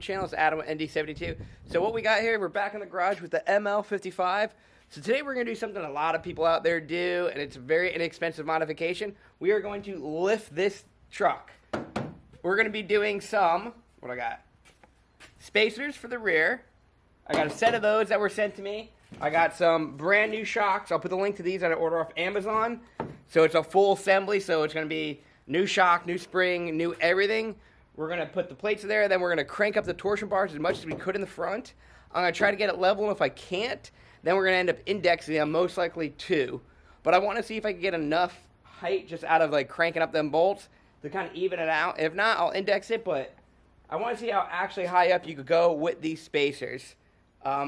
channel. It's Adam with ND72. So what we got here, we're back in the garage with the ML55. So today we're going to do something a lot of people out there do, and it's a very inexpensive modification. We are going to lift this truck. We're going to be doing some, what I got? Spacers for the rear. I got a set of those that were sent to me. I got some brand new shocks. I'll put the link to these that I order off Amazon. So it's a full assembly, so it's going to be new shock, new spring, new everything. We're going to put the plates there, then we're going to crank up the torsion bars as much as we could in the front. I'm going to try to get it level, and if I can't, then we're going to end up indexing them, most likely 2. But I want to see if I can get enough height just out of like cranking up them bolts to kind of even it out. If not, I'll index it, but I want to see how actually high up you could go with these spacers. I'll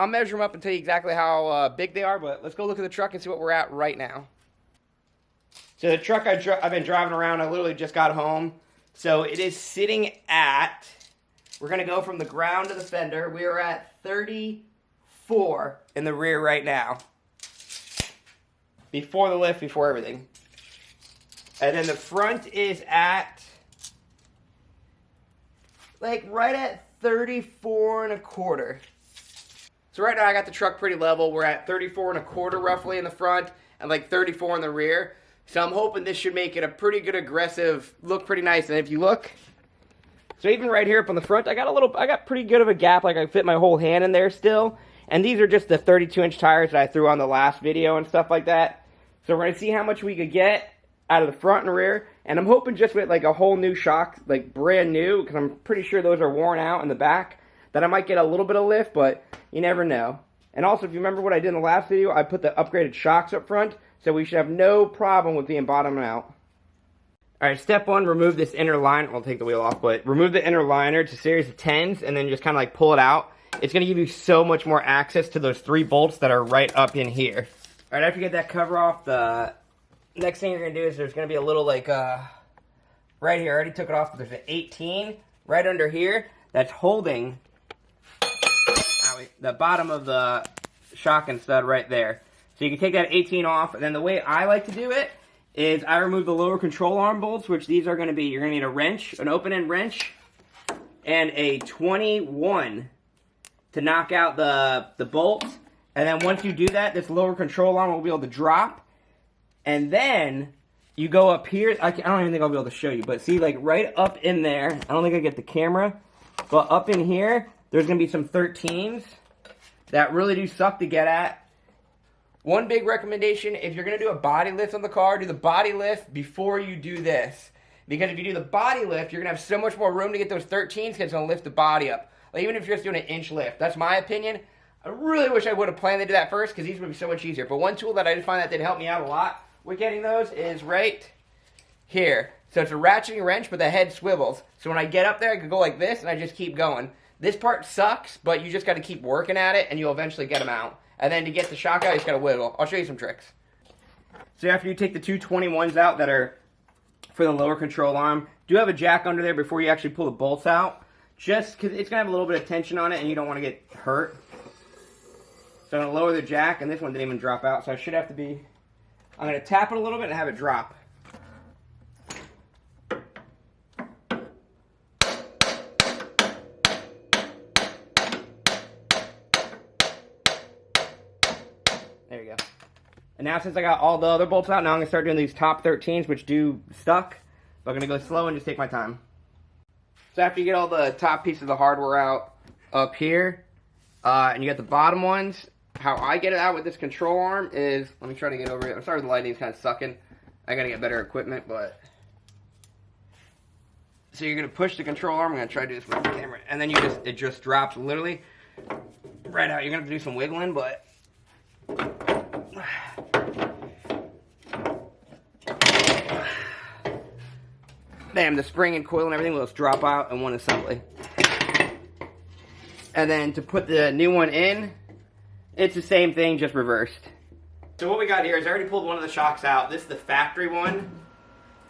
measure them up and tell you exactly how big they are, but let's go look at the truck and see what we're at right now. So the truck I've been driving around, I literally just got home. So it is sitting at, we're going to go from the ground to the fender. We are at 34 in the rear right now. Before the lift, before everything. And then the front is at, like right at 34 1/4. So right now I got the truck pretty level. We're at 34 1/4 roughly in the front and like 34 in the rear. So I'm hoping this should make it a pretty good aggressive, look pretty nice. And if you look, so even right here up on the front, I got pretty good of a gap. Like I fit my whole hand in there still. And these are just the 32-inch tires that I threw on the last video and stuff like that. So we're going to see how much we could get out of the front and rear. And I'm hoping just with like a whole new shock, like brand new, because I'm pretty sure those are worn out in the back, that I might get a little bit of lift, but you never know. And also, if you remember what I did in the last video, I put the upgraded shocks up front, so we should have no problem with being bottomed out. Alright, step 1, remove this inner liner. I'll take the wheel off, but remove the inner liner to series of 10s, and then just kind of like pull it out. It's going to give you so much more access to those 3 bolts that are right up in here. Alright, after you get that cover off, the next thing you're going to do is there's going to be a little like, right here, I already took it off, but there's an 18 right under here that's holding the bottom of the shock and stud right there. So you can take that 18 off, and then the way I like to do it is I remove the lower control arm bolts, which these are going to be, you're going to need a wrench, an open-end wrench, and a 21 to knock out the bolts. And then once you do that, this lower control arm will be able to drop. And then you go up here. I don't even think I'll be able to show you, but see, like right up in there, I don't think I get the camera, but up in here, there's going to be some 13s that really do suck to get at. One big recommendation, if you're going to do a body lift on the car, do the body lift before you do this. Because if you do the body lift, you're going to have so much more room to get those 13s because it's going to lift the body up. Like, even if you're just doing an inch lift. That's my opinion. I really wish I would have planned to do that first because these would be so much easier. But one tool that I did find that did help me out a lot with getting those is right here. So it's a ratcheting wrench, but the head swivels. So when I get up there, I can go like this, and I just keep going. This part sucks, but you just got to keep working at it, and you'll eventually get them out. And then to get the shock out, you just got to wiggle. I'll show you some tricks. So after you take the two 21s out that are for the lower control arm, do have a jack under there before you actually pull the bolts out. Just because it's going to have a little bit of tension on it, and you don't want to get hurt. So I'm going to lower the jack, and this one didn't even drop out, so I should have to be... I'm going to tap it a little bit and have it drop. There you go. And now since I got all the other bolts out, now I'm going to start doing these top 13s, which do stuck. But I'm going to go slow and just take my time. So after you get all the top pieces of the hardware out up here, and you got the bottom ones, how I get it out with this control arm is, let me try to get over it. I'm sorry the lighting's kind of sucking. I got to get better equipment, but... So you're going to push the control arm. I'm going to try to do this with the camera. And then it just drops literally right out. You're going to have to do some wiggling, but... Bam, the spring and coil and everything will just drop out in one assembly. And then to put the new one in, it's the same thing, just reversed. So what we got here is I already pulled one of the shocks out. This is the factory one.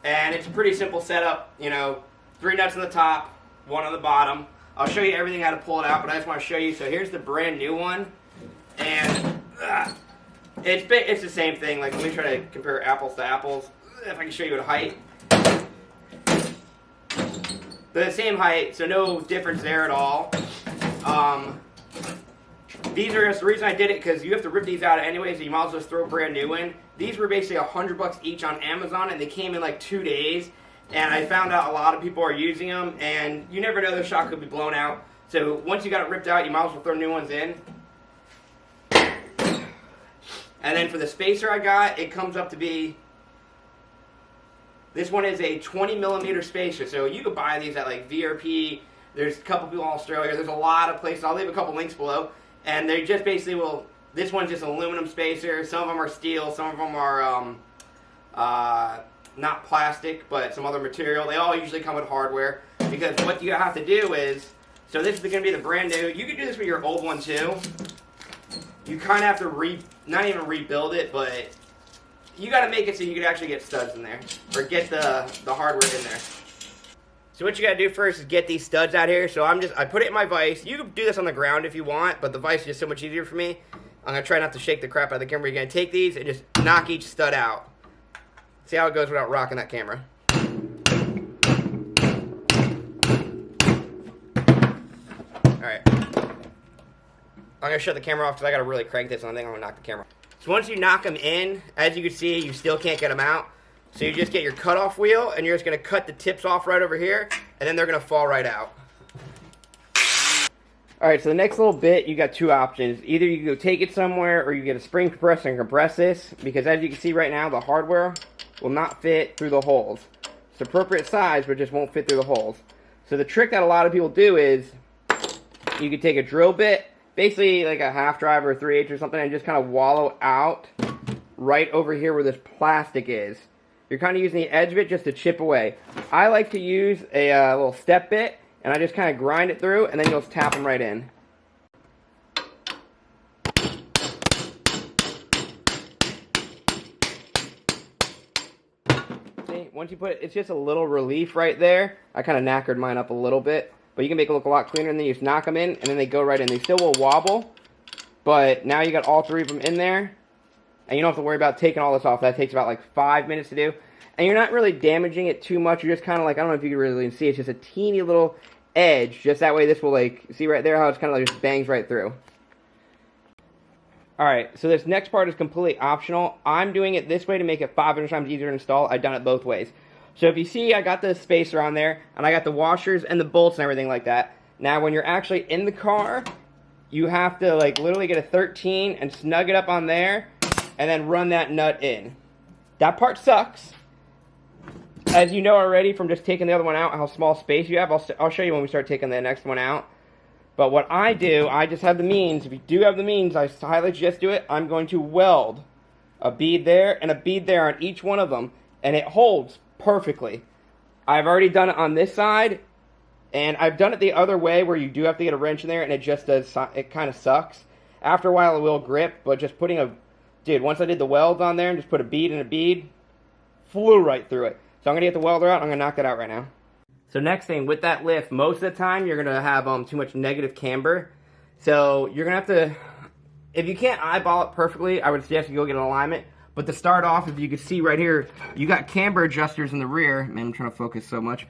And it's a pretty simple setup. You know, 3 nuts on the top, 1 on the bottom. I'll show you everything how to pull it out, but I just want to show you. So here's the brand new one. And it's the same thing. Like, let me try to compare apples to apples. If I can show you at height. They're the same height, so no difference there at all. These are just the reason I did it, because you have to rip these out anyway, so you might as well just throw a brand new in. These were basically $100 each on Amazon, and they came in like 2 days. And I found out a lot of people are using them, and you never know, the shock could be blown out. So once you got it ripped out, you might as well throw new ones in. And then for the spacer I got, it comes up to be, this one is a 20mm spacer. So you could buy these at like VRP. There's a couple people in Australia. There's a lot of places. I'll leave a couple links below. And they just basically will, this one's just an aluminum spacer. Some of them are steel. Some of them are not plastic, but some other material. They all usually come with hardware. Because what you have to do is, so this is going to be the brand new. You can do this with your old one too. You kind of have to not even rebuild it, but you got to make it so you can actually get studs in there. Or get the hardware in there. So what you got to do first is get these studs out here. So I put it in my vise. You can do this on the ground if you want, but the vise is just so much easier for me. I'm going to try not to shake the crap out of the camera. You're going to take these and just knock each stud out. See how it goes without rocking that camera. Alright. I'm going to shut the camera off because I got to really crank this, and I think I'm going to knock the camera. So once you knock them in, as you can see, you still can't get them out. So you just get your cutoff wheel, and you're just going to cut the tips off right over here, and then they're going to fall right out. Alright, so the next little bit, you got two options. Either you can go take it somewhere, or you get a spring compressor and compress this, because as you can see right now, the hardware will not fit through the holes. It's the appropriate size, but it just won't fit through the holes. So the trick that a lot of people do is, you can take a drill bit, basically like a half drive or a 3/8 or something, and just kind of wallow out right over here where this plastic is. You're kind of using the edge of it just to chip away. I like to use a little step bit, and I just kind of grind it through, and then you'll just tap them right in. See, once you put it, it's just a little relief right there. I kind of knackered mine up a little bit, but you can make it look a lot cleaner, and then you just knock them in, and then they go right in. They still will wobble, but now you got all three of them in there. And you don't have to worry about taking all this off. That takes about like 5 minutes to do. And you're not really damaging it too much. You're just kind of like, I don't know if you can really see, it's just a teeny little edge. Just that way this will like, see right there how it's kind of like just bangs right through. Alright, so this next part is completely optional. I'm doing it this way to make it 500 times easier to install. I've done it both ways. So if you see, I got the spacer on there, and I got the washers and the bolts and everything like that. Now when you're actually in the car, you have to like literally get a 13 and snug it up on there, and then run that nut in. That part sucks. As you know already from just taking the other one out, how small space you have. I'll show you when we start taking the next one out. But what I do, I just have the means. If you do have the means, I highly suggest do it. I'm going to weld a bead there and a bead there on each one of them, and it holds perfectly. I've already done it on this side, and I've done it the other way where you do have to get a wrench in there, and it just does, it kind of sucks. After a while it will grip, but just putting a, dude, once I did the welds on there and just put a bead and a bead, flew right through it. So I'm going to get the welder out, I'm going to knock that out right now. So next thing, with that lift, most of the time you're going to have too much negative camber. So you're going to have to, if you can't eyeball it perfectly, I would suggest you go get an alignment. But to start off, if you can see right here, you got camber adjusters in the rear. Man, I'm trying to focus so much.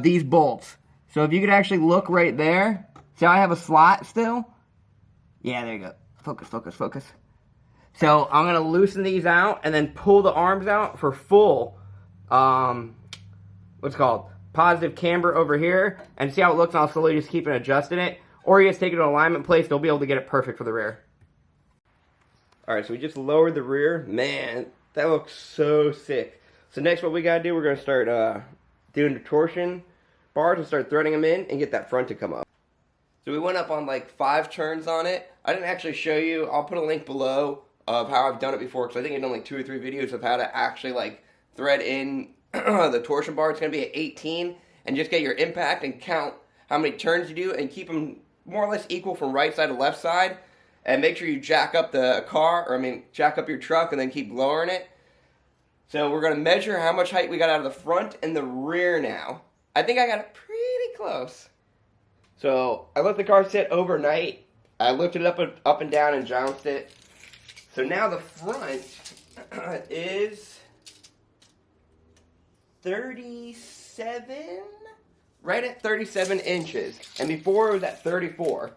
These bolts. So if you could actually look right there, see how I have a slot still? Yeah, there you go. Focus, focus, focus. So I'm going to loosen these out and then pull the arms out for full, what's it called, positive camber over here. And see how it looks, and I'll slowly just keep adjusting it. Or you just take it to an alignment place, they'll be able to get it perfect for the rear. Alright, so we just lowered the rear. Man, that looks so sick. So next what we got to do, we're going to start doing the torsion bars and start threading them in and get that front to come up. So we went up on like 5 turns on it. I didn't actually show you. I'll put a link below of how I've done it before, because I think I've done like 2 or 3 videos of how to actually like thread in the torsion bar. It's going to be at 18, and just get your impact and count how many turns you do and keep them more or less equal from right side to left side, and make sure you jack up the car, or I mean jack up your truck, and then keep lowering it. So we're going to measure how much height we got out of the front and the rear now. I think I got it pretty close. So I let the car sit overnight. I lifted it up and down and jounced it. So now the front is 37. right at 37 inches. And before it was at 34.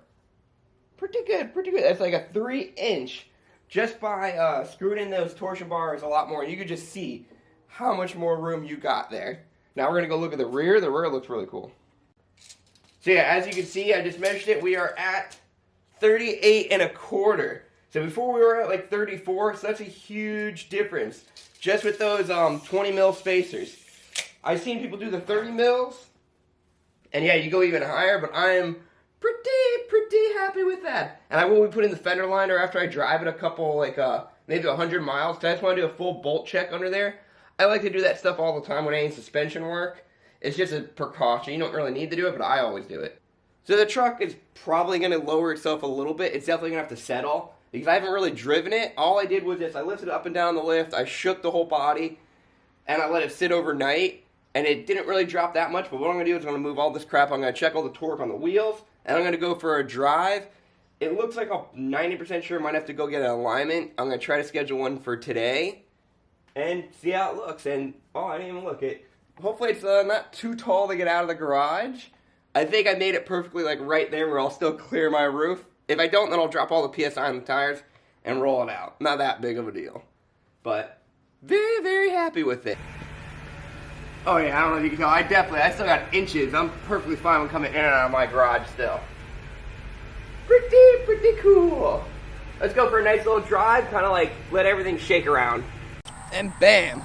Pretty good, pretty good. That's like a 3-inch just by screwing in those torsion bars a lot more. And you can just see how much more room you got there. Now we're going to go look at the rear. The rear looks really cool. So yeah, as you can see, I just measured it. We are at 38.25. So before we were at like 34, so that's a huge difference. Just with those 20 mil spacers. I've seen people do the 30 mils. And yeah, you go even higher, but I am pretty happy with that. And I will be putting the fender liner after I drive it a couple, like maybe 100 miles. Cause I just want to do a full bolt check under there. I like to do that stuff all the time when any suspension work. It's just a precaution. You don't really need to do it, but I always do it. So the truck is probably going to lower itself a little bit. It's definitely going to have to settle because I haven't really driven it. All I did was this. I lifted it up and down the lift. I shook the whole body, and I let it sit overnight. And it didn't really drop that much, but what I'm going to do is I'm going to move all this crap. I'm going to check all the torque on the wheels, and I'm going to go for a drive. It looks like I'm 90% sure I might have to go get an alignment. I'm going to try to schedule one for today and see how it looks. And, oh, I didn't even look at. Hopefully it's not too tall to get out of the garage. I think I made it perfectly like right there where I'll still clear my roof. If I don't, then I'll drop all the PSI on the tires and roll it out. Not that big of a deal. But very, very happy with it. Oh yeah, I don't know if you can tell. I still got inches. I'm perfectly fine with coming in and out of my garage still. Pretty cool. Let's go for a nice little drive, kind of like let everything shake around. And bam.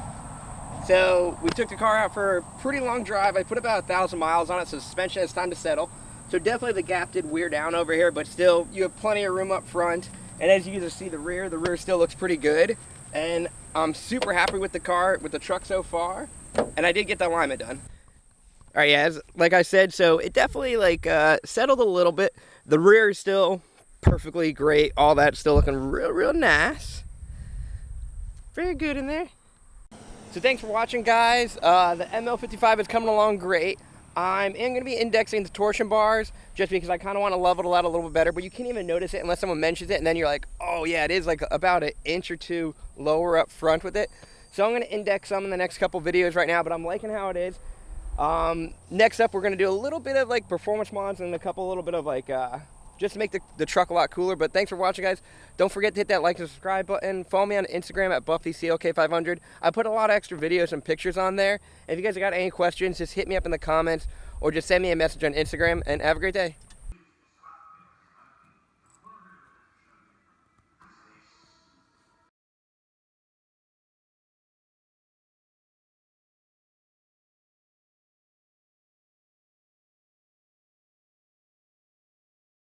So we took the car out for a pretty long drive. I put about 1,000 miles on it, so suspension has time to settle. So definitely the gap did wear down over here, but still you have plenty of room up front. And as you can see the rear still looks pretty good. And I'm super happy with the car, with the truck so far. And I did get the alignment done. All right, yeah, like I said, so it definitely like settled a little bit. The rear is still perfectly great. All that's still looking real nice. Very good in there. So thanks for watching, guys. The ML55 is coming along great. I'm going to be indexing the torsion bars just because I kind of want to level it out a little bit better, but you can't even notice it unless someone mentions it, and then you're like, oh yeah, it is like about an inch or two lower up front with it. So I'm going to index some in the next couple videos right now, but I'm liking how it is. Next up, we're going to do a little bit of like performance mods and a little bit of like, just to make the truck a lot cooler. But thanks for watching, guys. Don't forget to hit that like and subscribe button. Follow me on Instagram at BuffyCLK500. I put a lot of extra videos and pictures on there. If you guys got any questions, just hit me up in the comments or just send me a message on Instagram, and have a great day.